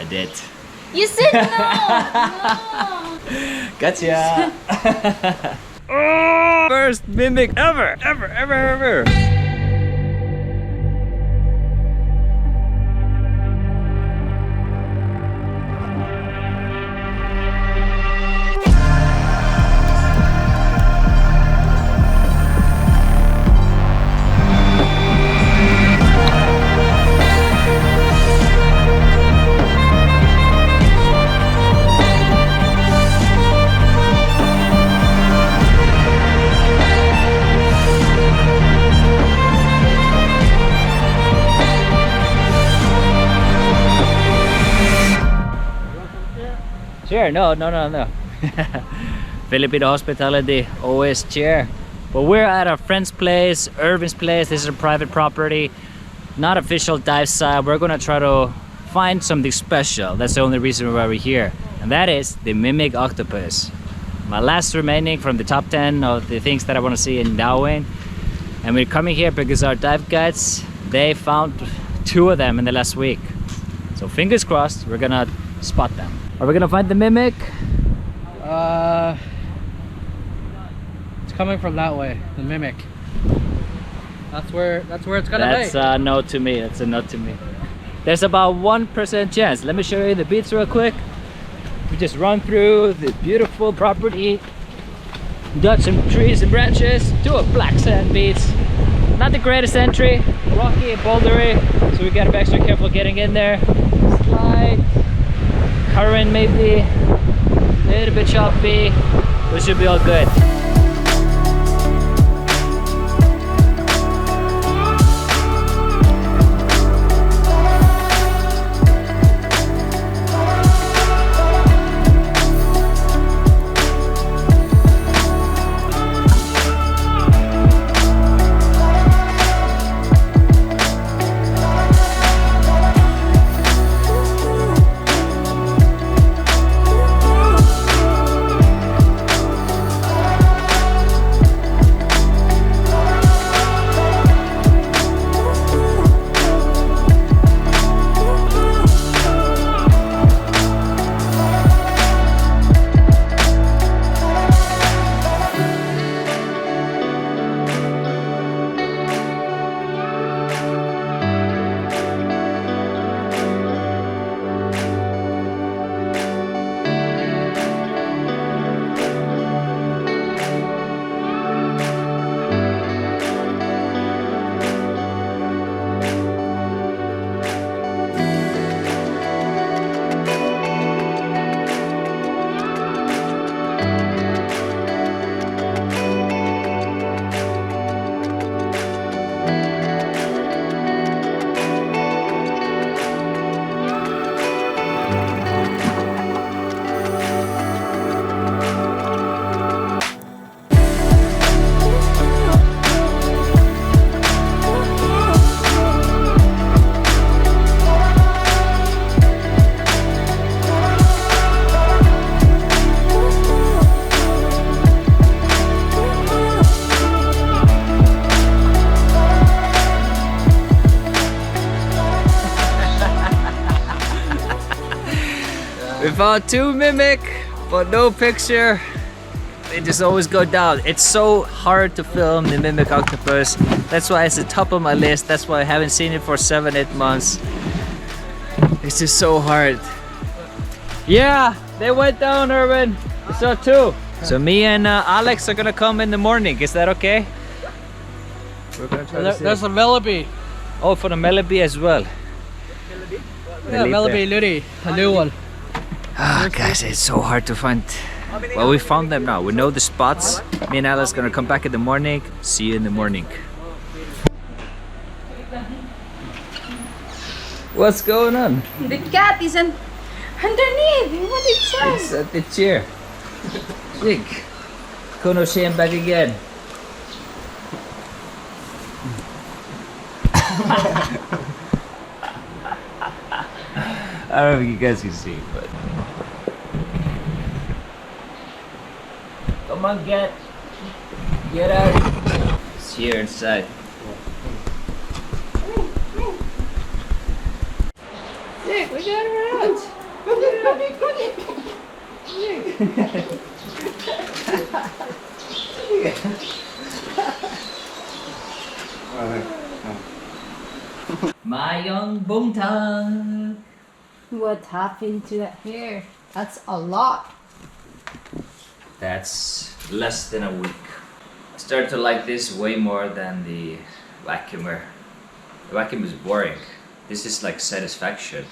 I did. You said no! No! Gotcha! Oh, first mimic ever! Sure, no. Filipino hospitality, always cheer. But we're at a friend's place, Irvin's place. This is a private property, not official dive site. We're gonna try to find something special. That's the only reason why we're here. And that is the mimic octopus. My last remaining from the top 10 of the things that I wanna see in Darwin. And we're coming here because our dive guides, they found 2 of them in the last week. So fingers crossed, we're gonna spot them. Are we gonna find the mimic? It's coming from that way, the mimic. That's where it's gonna be. That's a no to me. That's a no to me. There's about 1% chance. Let me show you the beach real quick. We just run through the beautiful property, dodge some trees and branches to a black sand beach. Not the greatest entry, rocky and bouldery, so we gotta be extra careful getting in there. Slight current maybe, a little bit choppy, we should be all good. We found 2 mimic, but no picture. They just always go down. It's so hard to film the mimic octopus. That's why it's the top of my list. That's why I haven't seen it for 7-8 months. It's just so hard. Yeah, they went down, Irvin. We saw 2. So me and Alex are gonna come in the morning. Is that okay? We're gonna try to see. There's a Melody. Oh, for the Melody as well. Yeah, Melody Ludi, a new one. Ah, guys, it's so hard to find. Well, we found them now. We know the spots. Me and Alice gonna come back in the morning. See you in the morning. What's going on? The cat is underneath. What it says? It's at the chair. Jig. Kono Shen back again. I don't know if you guys can see, but come on, get out. It's here inside. Look, we We got her out. My young Bungtan. What happened to that hair? That's a lot. That's less than a week. I started to like this way more than the vacuumer. The vacuum is boring. This is like satisfaction.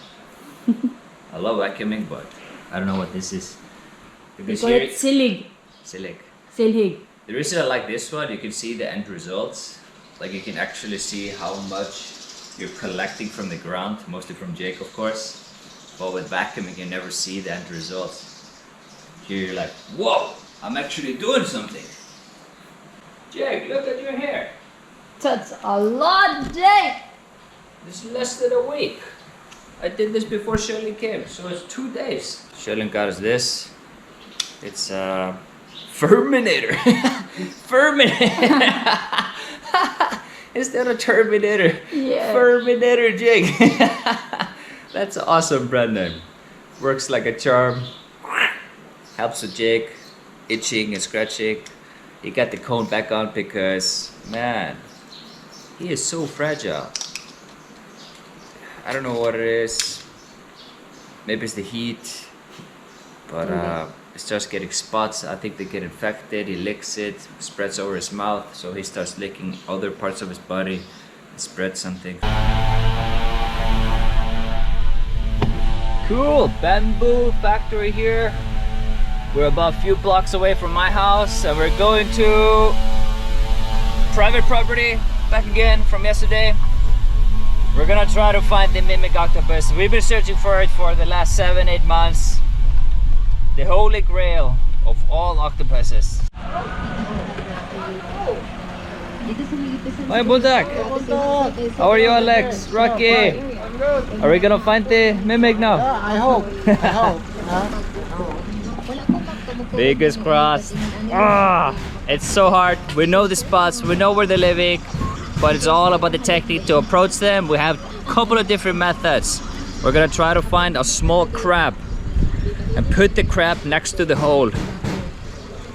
I love vacuuming, but I don't know what this is. Because Call it silig. Silig. Silhig. The reason I like this one, you can see the end results. Like you can actually see how much you're collecting from the ground, mostly from Jake, of course. But with vacuuming, you never see the end results. Here you're like, whoa, I'm actually doing something. Jake, look at your hair. That's a lot, Jake. This is less than a week. I did this before Shirley came, so it's 2 days. Shirley got us this. It's a Ferminator. Ferminator. Instead of Terminator. Yeah. Ferminator, Jake. That's an awesome brand name. Works like a charm. Helps with Jake itching and scratching. He got the cone back on because, man, he is so fragile. I don't know what it is. Maybe it's the heat. But it starts getting spots. I think they get infected. He licks it, spreads over his mouth. So he starts licking other parts of his body. It spreads something. Cool, bamboo factory here. We're about a few blocks away from my house and we're going to private property, back again from yesterday. We're gonna try to find the mimic octopus. We've been searching for it for the last 7-8 months. The holy grail of all octopuses. Hi Bundak! How are you, Alex? Rocky! Are we gonna find the mimic now? I hope. I hope. Fingers crossed. Ah, it's so hard. We know the spots, we know where they're living, but it's all about the technique to approach them. We have a couple of different methods. We're gonna try to find a small crab and put the crab next to the hole.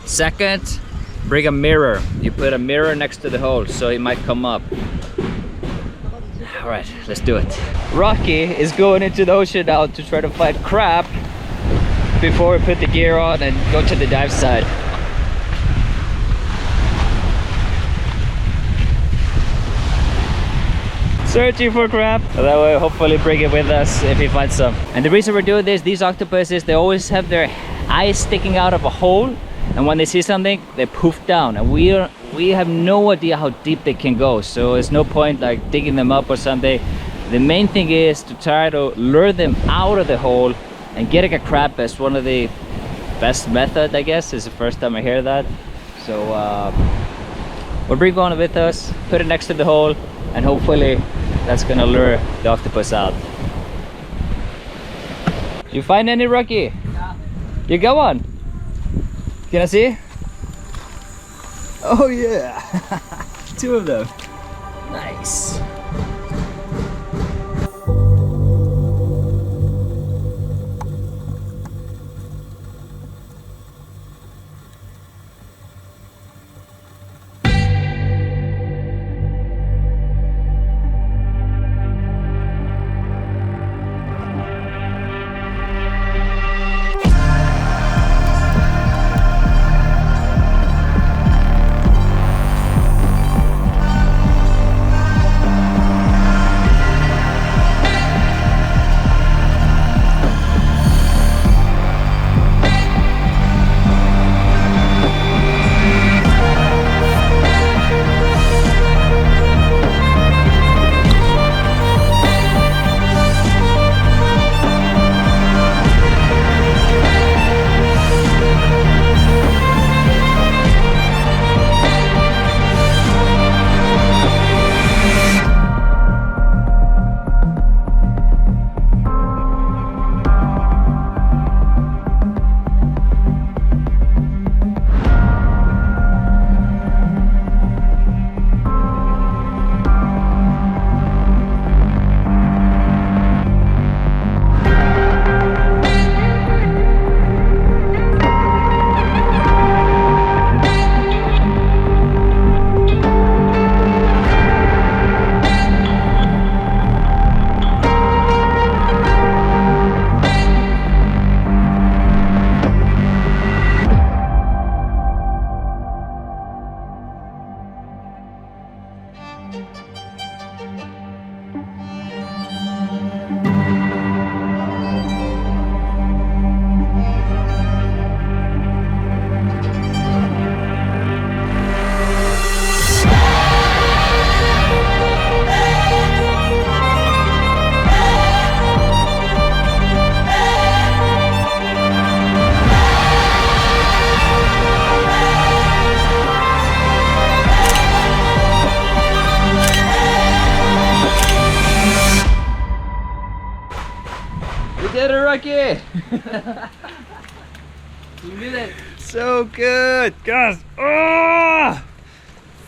Second, bring a mirror. You put a mirror next to the hole so it might come up. All right, let's do it. Rocky is going into the ocean now to try to find crab before we put the gear on and go to the dive side. Searching for crab. That way hopefully bring it with us if he finds some. And the reason we're doing this, these octopuses, they always have their eyes sticking out of a hole, and when they see something, they poof down, and we have no idea how deep they can go, so it's no point like digging them up or something. The main thing is to try to lure them out of the hole and getting a crab is one of the best method, I guess. It's the first time I hear that. So we'll bring one with us, put it next to the hole, and hopefully that's gonna lure the octopus out. You find any, Rocky? Yeah. You got one? Can I see? Oh yeah! 2 of them. Nice. Rocky! You did it. So good, guys! Oh!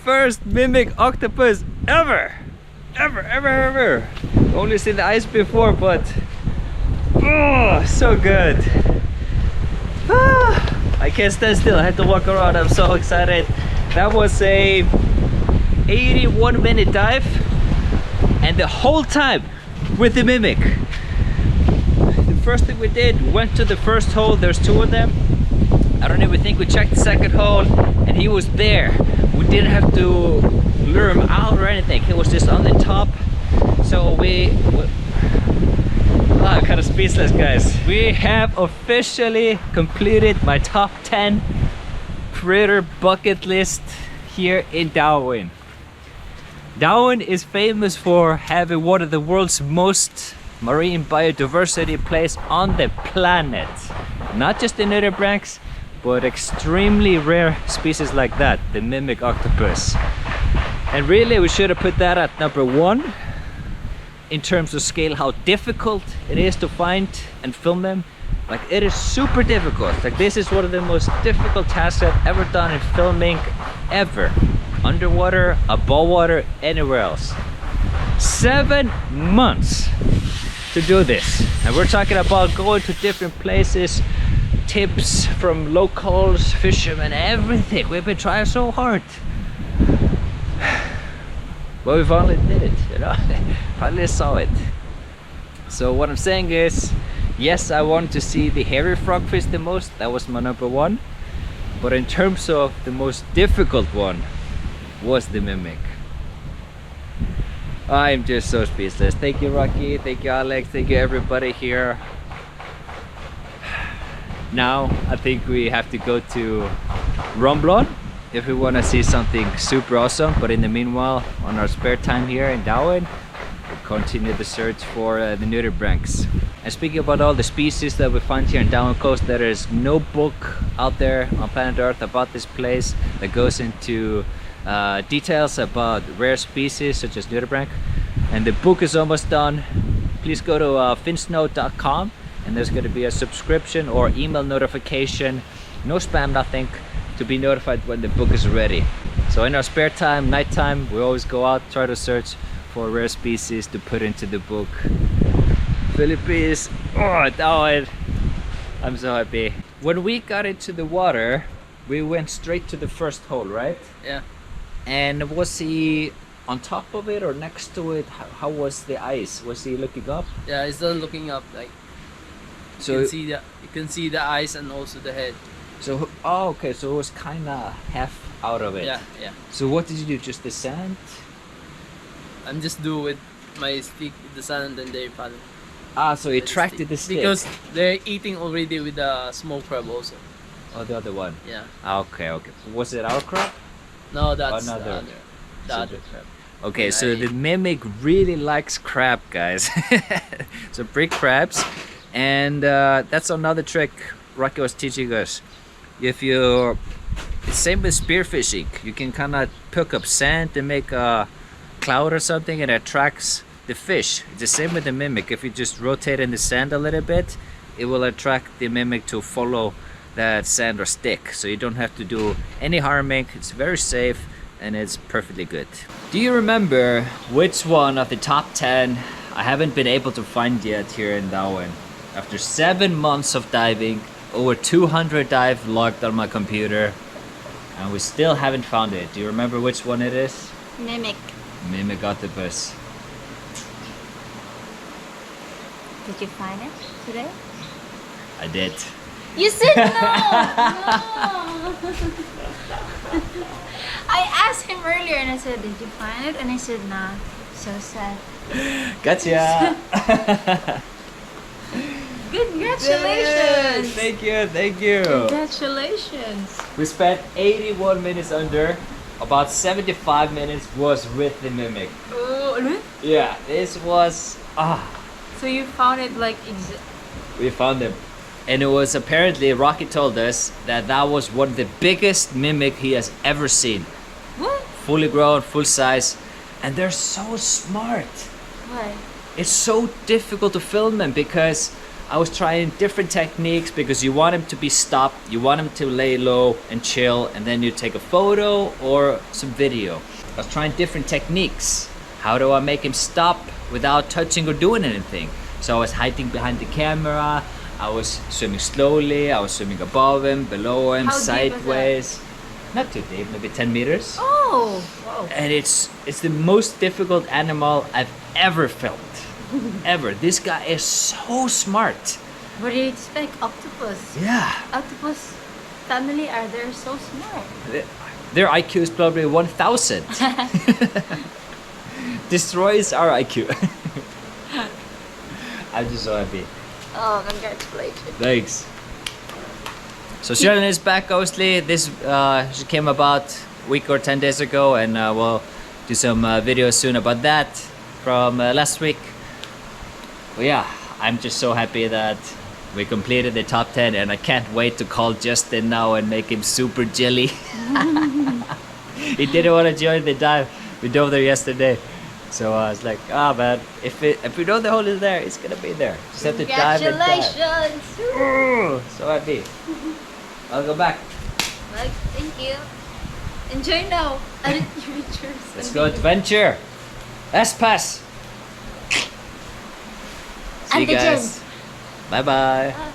First mimic octopus ever! Ever! Only seen the ice before, but oh, so good! Ah, I can't stand still. I had to walk around. I'm so excited. That was a 81-minute dive, and the whole time with the mimic. The first thing we did, went to the first hole. There's 2 of them. I don't even think we checked the second hole, and he was there. We didn't have to lure him out or anything. He was just on the top. So I'm kind of speechless, guys. We have officially completed my top 10 critter bucket list here in Darwin. Darwin is famous for having one of the world's most marine biodiversity place on the planet. Not just the nudibranchs, but extremely rare species like that, the mimic octopus. And really we should have put that at number 1 in terms of scale, how difficult it is to find and film them. Like, it is super difficult. Like, this is one of the most difficult tasks I've ever done in filming ever. Underwater, above water, anywhere else. 7 months to do this. And we're talking about going to different places, tips from locals, fishermen, everything. We've been trying so hard. But we finally did it, you know. Finally saw it. So what I'm saying is, yes, I want to see the hairy frogfish the most. That was my number 1. But in terms of the most difficult one was the mimic. I'm just so speechless. Thank you, Rocky. Thank you, Alex. Thank you, everybody here. Now I think we have to go to Romblon if we want to see something super awesome. But in the meanwhile, on our spare time here in Darwin, we'll continue the search for the nudibranchs. And speaking about all the species that we find here in Darwin Coast, there is no book out there on planet Earth about this place that goes into details about rare species such as nudibranch. And the book is almost done. Please go to FinnSnow.com, and there's going to be a subscription or email notification, no spam, nothing, to be notified when the book is ready. So in our spare time, nighttime, we always go out, try to search for rare species to put into the book. Philippines, oh, Darwin, I'm so happy. When we got into the water, we went straight to the first hole, right? Yeah. And was he on top of it or next to it? How was the ice? Was he looking up? Yeah, he's still looking up. Like, So you can see the eyes and also the head. So, oh, okay, so it was kind of half out of it. Yeah. So what did you do? Just the sand? I'm just do with my stick the sand, and then they fall. Ah, so it attracted the stick. Because they're eating already with the small crab also. Oh, the other one. Yeah. Ah, okay. Was it our crab? No, that's Another. the other crab. Okay, And so the mimic really likes crab, guys. So big crabs. And that's another trick Rocky was teaching us. If you, same with spearfishing, you can kind of pick up sand and make a cloud or something, and it attracts the fish. It's the same with the mimic. If you just rotate in the sand a little bit, it will attract the mimic to follow that sand or stick. So you don't have to do any harming. It's very safe and it's perfectly good. Do you remember which one of the top 10 I haven't been able to find yet here in Darwin? After 7 months of diving, over 200 dive logged on my computer, and we still haven't found it. Do you remember which one it is? Mimic. Mimic octopus. Did you find it today? I did. You said no! I asked him earlier and I said, did you find it? And he said, nah. So sad. Gotcha! Congratulations! Thank you! Congratulations! We spent 81 minutes under. About 75 minutes was with the mimic. Oh, Yeah, this was... so you found it like we found them. And it was apparently, Rocky told us, that was one of the biggest mimic he has ever seen. what? Fully grown, full size. And they're so smart. Why? It's so difficult to film them because I was trying different techniques because you want him to be stopped, you want him to lay low and chill, and then you take a photo or some video. I was trying different techniques. How do I make him stop without touching or doing anything? So I was hiding behind the camera, I was swimming slowly, I was swimming above him, below him, How deep was that? sideways. Not too deep, maybe 10 meters. Oh, wow. And it's the most difficult animal I've ever felt. Ever. This guy is so smart. What do you expect? Octopus. Yeah. Octopus family are they so smart. Their IQ is probably 1,000. Destroys our IQ. I'm just so happy. Oh, congratulations. Thanks. So Sherilyn is back, Ghostly. This she came about a week or 10 days ago, and we'll do some videos soon about that from last week. But yeah, I'm just so happy that we completed the top 10, and I can't wait to call Justin now and make him super jelly. He didn't want to join the dive. We dove there yesterday. So I was like, man, if we know the hole is there, it's gonna be there. Just have to dive and dive. Congratulations. So happy. I'll go back. Like, thank you. Enjoy now. Adventures. Let's go adventure. S-Pass. See you Antigen. guys. Bye-bye. Bye.